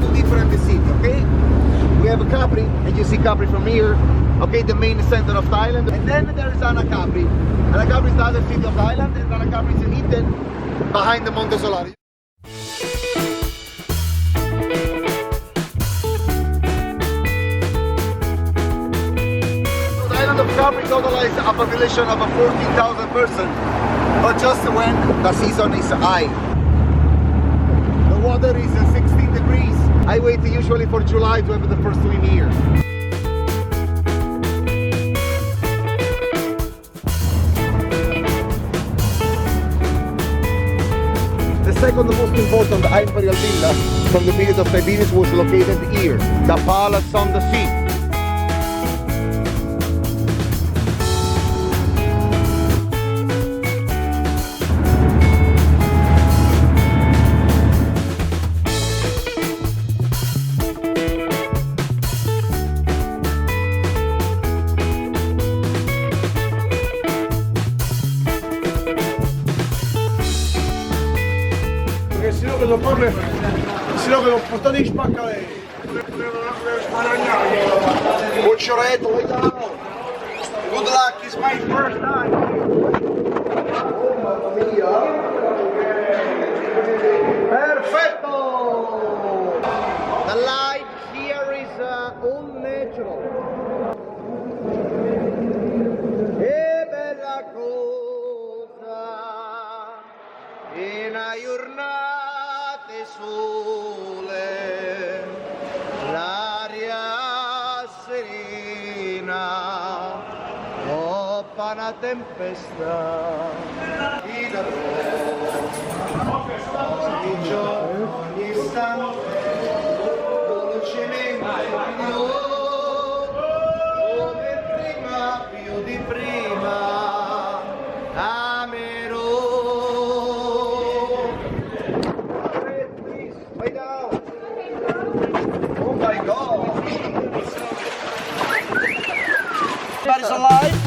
two different cities, okay? We have Capri, and you see Capri from here, okay, the main center of Thailand. And then there is Anacapri. Anacapri is the other city of Thailand, and Anacapri is hidden behind the Monte Solari. So the island of Capri totalizes a population of 14,000 persons, but just when the season is high. The water is 16 degrees. I wait usually for July to have the first swim here. The second most important imperial villa from the period of Tiberius was located here, the Palace on the Sea. Sino che l'ho portato in spacca lei. Cuccioretto, vediamo. Good luck, it's my first time. Oh, mamma mia. Perfetto! The light here is all natural. E bella cosa in una giornata sole, l'aria serena, dopo una tempesta, in ogni giorno, ogni istante, dolcemente come prima, più di prima, amerò. Way down. Oh my God. Everybody's alive?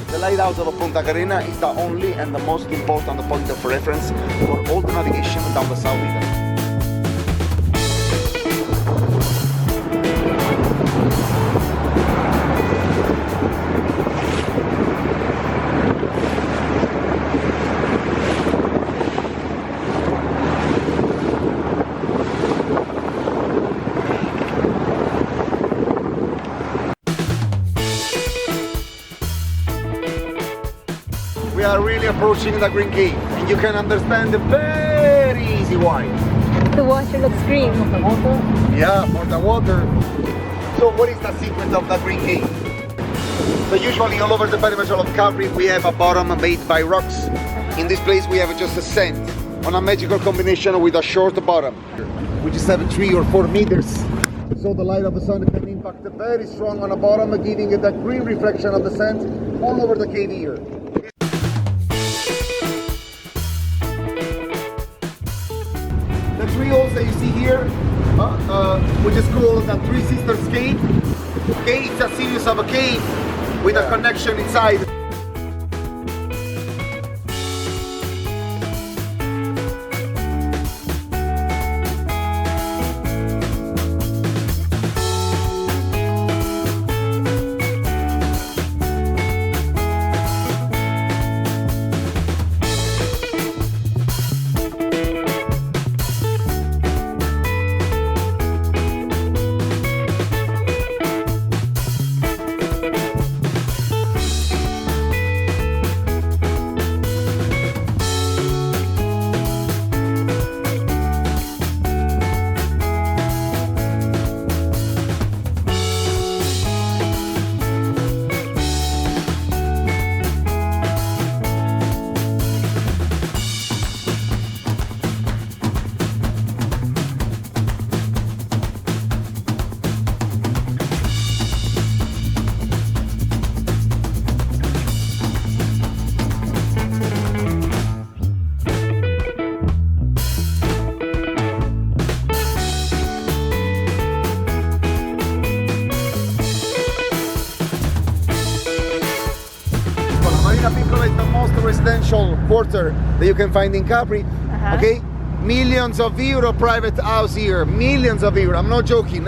The lighthouse of Punta Carena is the only and the most important point of reference for all the navigation down the South Island. We are really approaching the Green Cave, and you can understand very easy why. The water looks green. Yeah, for the water. So what is the secret of the Green Cave? So usually all over the perimeter of Capri we have a bottom made by rocks. In this place we have just a sand on a magical combination with a short bottom. We just have 3 or 4 meters. So the light of the sun can impact very strong on the bottom, giving it that green reflection of the sand all over the cave here. The 3 holes that you see here, which is called the Three Sisters Cave. Okay, it's a series of a cave with a connection inside. Piccola is the most residential quarter that you can find in Capri. Okay, millions of euro private house here, millions of euro. I'm not joking.